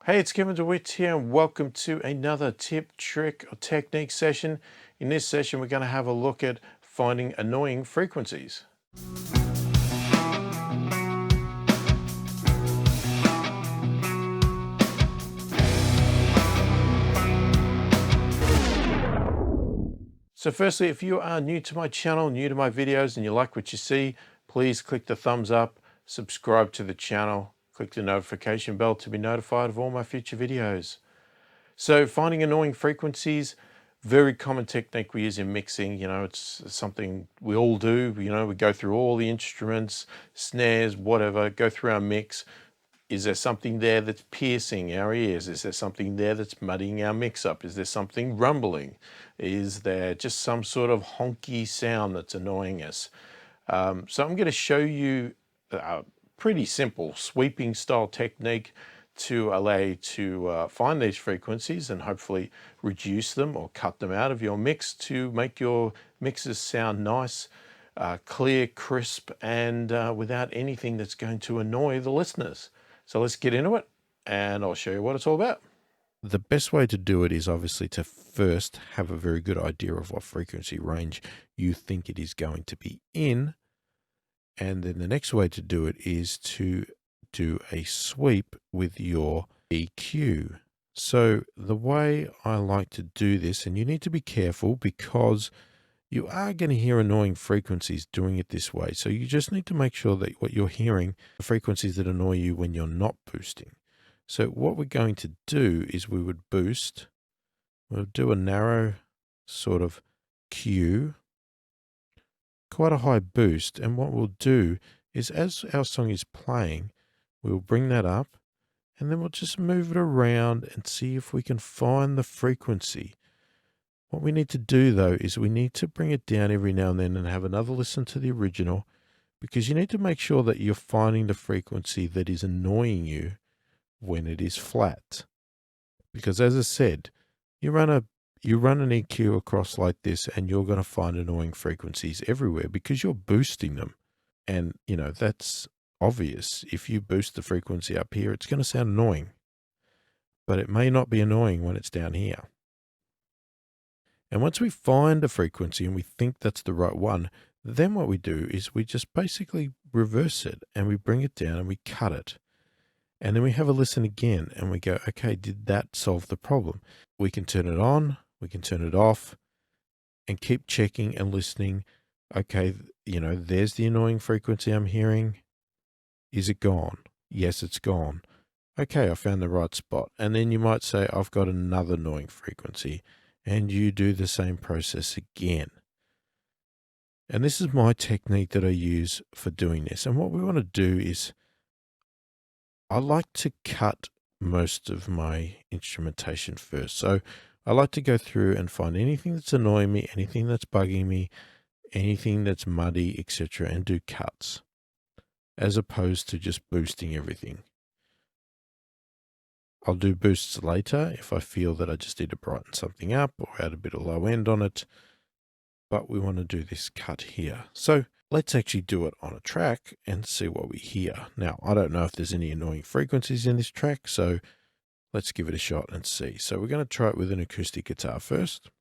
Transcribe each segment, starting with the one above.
Hey, it's Kevin DeWitt here, and welcome to another tip, trick, or technique session. In this session, we're going to have a look at finding annoying frequencies. So firstly, if you are new to my channel, new to my videos, and you like what you see, please click the thumbs up, subscribe to the channel, click the notification bell to be notified of all my future videos. So finding annoying frequencies, very common technique we use in mixing. It's something we all do. We go through all the instruments, snares, whatever, go through our mix. Is there something there that's piercing our ears? Is there something there that's muddying our mix up? Is there something rumbling? Is there just some sort of honky sound that's annoying us? So I'm going to show you a pretty simple sweeping style technique to allow you to find these frequencies and hopefully reduce them or cut them out of your mix to make your mixes sound nice, clear, crisp, and without anything that's going to annoy the listeners. So let's get into it and I'll show you what it's all about. The best way to do it is obviously to first have a very good idea of what frequency range you think it is going to be in. And then the next way to do it is to do a sweep with your EQ. So the way I like to do this, and you need to be careful because you are going to hear annoying frequencies doing it this way. So you just need to make sure that what you're hearing are frequencies that annoy you when you're not boosting. So what we're going to do is we would boost, we'll do a narrow sort of Q, quite a high boost. And what we'll do is as our song is playing, we'll bring that up and then we'll just move it around and see if we can find the frequency. What we need to do though is we need to bring it down every now and then and have another listen to the original, because you need to make sure that you're finding the frequency that is annoying you when it is flat. Because as I said, you run an EQ across like this and you're going to find annoying frequencies everywhere because you're boosting them. And that's obvious. If you boost the frequency up here, it's going to sound annoying, but it may not be annoying when it's down here. And once we find a frequency and we think that's the right one, then what we do is we just basically reverse it and we bring it down and we cut it. And then we have a listen again and we go, okay, did that solve the problem? We can turn it on, we can turn it off, and keep checking and listening. Okay, there's the annoying frequency I'm hearing. Is it gone? Yes, it's gone. Okay, I found the right spot. And then you might say, I've got another annoying frequency. And you do the same process again. And this is my technique that I use for doing this. And what we want to do is, I like to cut most of my instrumentation first. So I like to go through and find anything that's annoying me, anything that's bugging me, anything that's muddy, etc., and do cuts, as opposed to just boosting everything. I'll do boosts later if I feel that I just need to brighten something up or add a bit of low end on it. But we want to do this cut here. So let's actually do it on a track and see what we hear. Now, I don't know if there's any annoying frequencies in this track, so let's give it a shot and see. So we're going to try it with an acoustic guitar first.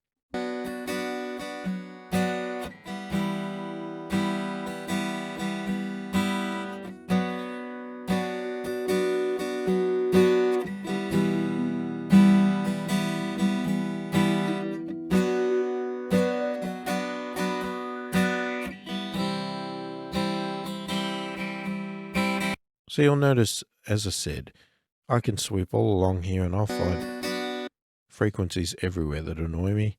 So you'll notice, as I said, I can sweep all along here and I'll find frequencies everywhere that annoy me.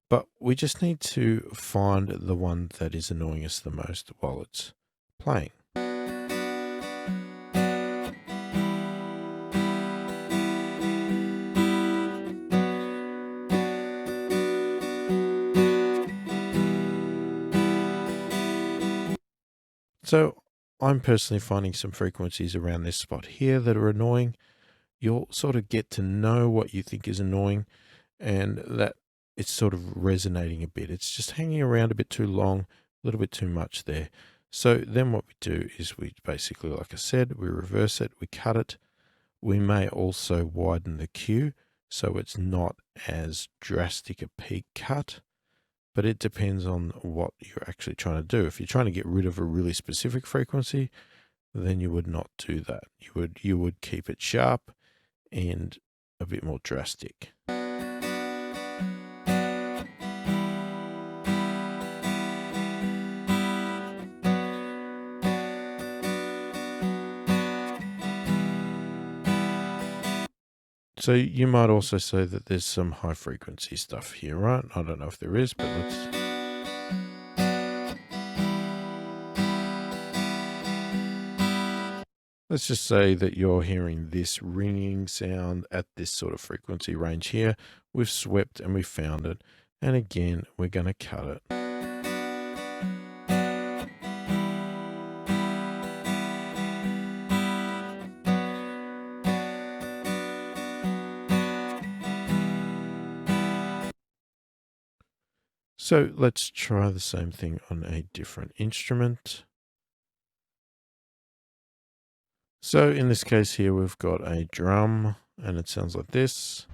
But we just need to find the one that is annoying us the most while it's playing. So I'm personally finding some frequencies around this spot here that are annoying. You'll sort of get to know what you think is annoying and that it's sort of resonating a bit. It's just hanging around a bit too long, a little bit too much there. So then what we do is we basically, like I said, we reverse it, we cut it. We may also widen the Q so it's not as drastic a peak cut, but it depends on what you're actually trying to do. If you're trying to get rid of a really specific frequency, then you would not do that. You would keep it sharp and a bit more drastic. So you might also say that there's some high frequency stuff here, right? I don't know if there is, but let's just say that you're hearing this ringing sound at this sort of frequency range here. We've swept and we found it. And again, we're going to cut it. So let's try the same thing on a different instrument. So in this case here, we've got a drum and it sounds like this.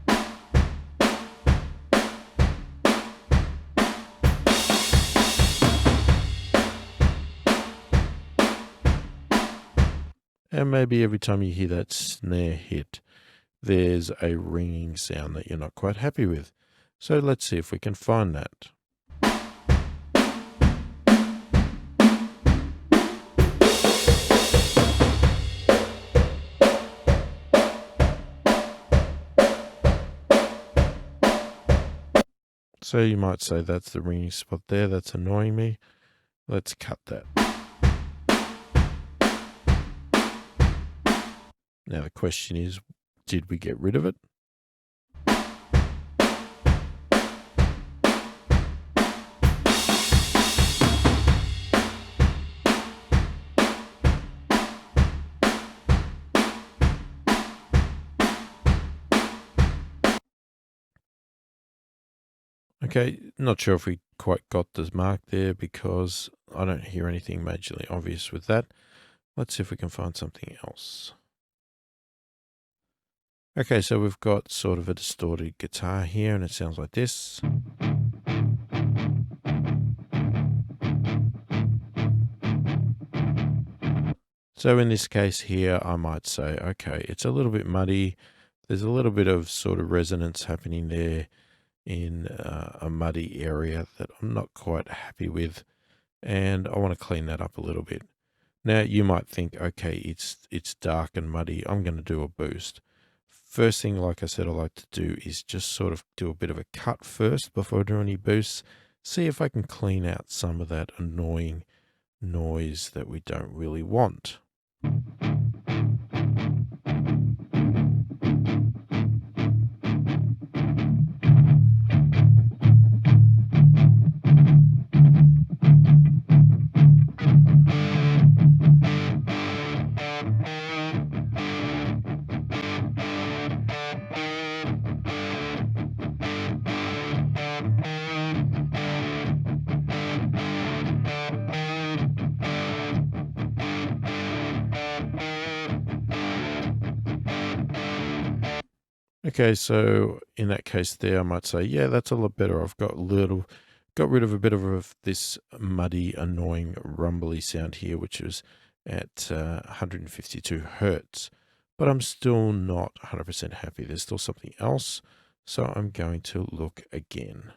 And maybe every time you hear that snare hit, there's a ringing sound that you're not quite happy with. So let's see if we can find that. So you might say that's the ringing spot there, that's annoying me. Let's cut that. Now the question is, did we get rid of it? Okay, not sure if we quite got the mark there because I don't hear anything majorly obvious with that. Let's see if we can find something else. Okay, so we've got sort of a distorted guitar here and it sounds like this. So in this case here, I might say, okay, it's a little bit muddy. There's a little bit of sort of resonance happening there in a muddy area that I'm not quite happy with, and I want to clean that up a little bit. Now you might think, okay, it's dark and muddy, I'm going to do a boost. First thing, like I said, I like to do is just sort of do a bit of a cut first before I do any boosts. See if I can clean out some of that annoying noise that we don't really want. Okay, so in that case there, I might say, yeah, that's a lot better. I've got rid of a bit of this muddy, annoying, rumbly sound here, which is at 152 hertz. But I'm still not 100% happy. There's still something else. So I'm going to look again.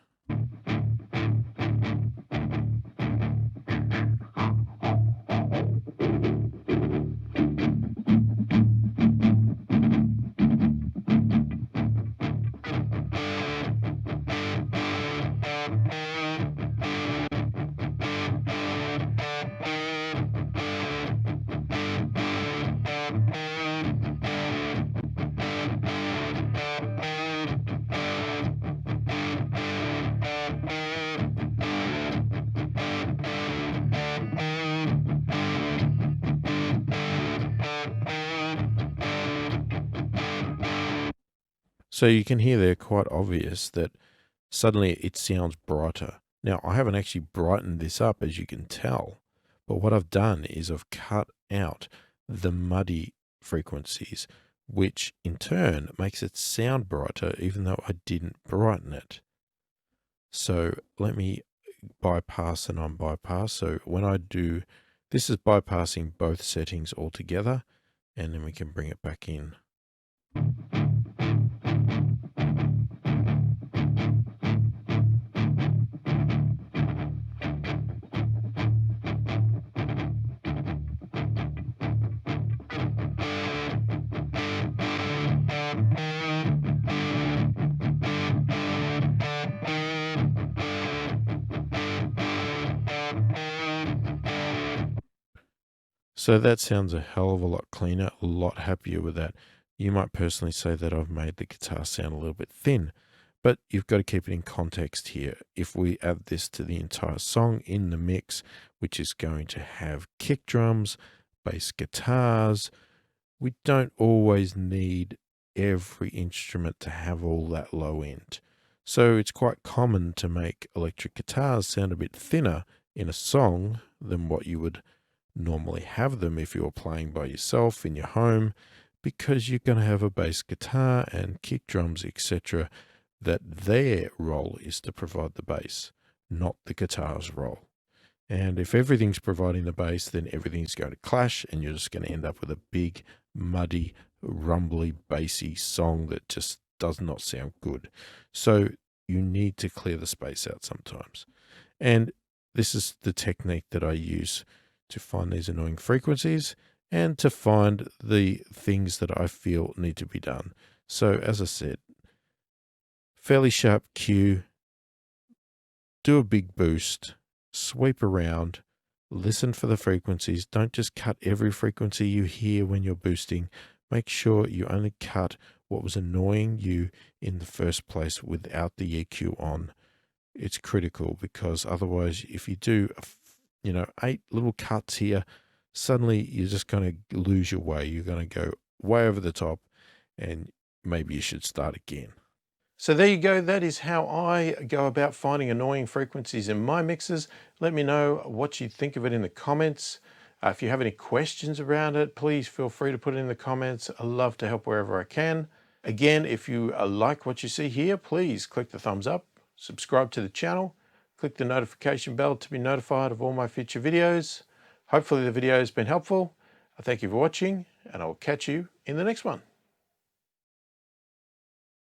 So you can hear there quite obvious that suddenly it sounds brighter. Now, I haven't actually brightened this up, as you can tell, but what I've done is I've cut out the muddy frequencies, which in turn makes it sound brighter even though I didn't brighten it. So let me bypass and unbypass. So when I do, this is bypassing both settings altogether, and then we can bring it back in. So that sounds a hell of a lot cleaner, a lot happier with that. You might personally say that I've made the guitar sound a little bit thin, but you've got to keep it in context here. If we add this to the entire song in the mix, which is going to have kick drums, bass guitars, we don't always need every instrument to have all that low end. So it's quite common to make electric guitars sound a bit thinner in a song than what you would normally have them if you were playing by yourself in your home, because you're going to have a bass guitar and kick drums, etc., that their role is to provide the bass, not the guitar's role. And if everything's providing the bass, then everything's going to clash, and you're just going to end up with a big, muddy, rumbly, bassy song that just does not sound good. So you need to clear the space out sometimes. And this is the technique that I use to find these annoying frequencies and to find the things that I feel need to be done. So as I said, fairly sharp Q, do a big boost, sweep around, listen for the frequencies. Don't just cut every frequency you hear when you're boosting. Make sure you only cut what was annoying you in the first place without the EQ on. It's critical, because otherwise, if you do 8 little cuts here, suddenly you're just going to lose your way. You're going to go way over the top, and maybe you should start again. So there you go. That is how I go about finding annoying frequencies in my mixes. Let me know what you think of it in the comments. If you have any questions around it, please feel free to put it in the comments. I love to help wherever I can. Again, if you like what you see here, please click the thumbs up, subscribe to the channel, click the notification bell to be notified of all my future videos. Hopefully the video has been helpful. I thank you for watching, and I'll catch you in the next one.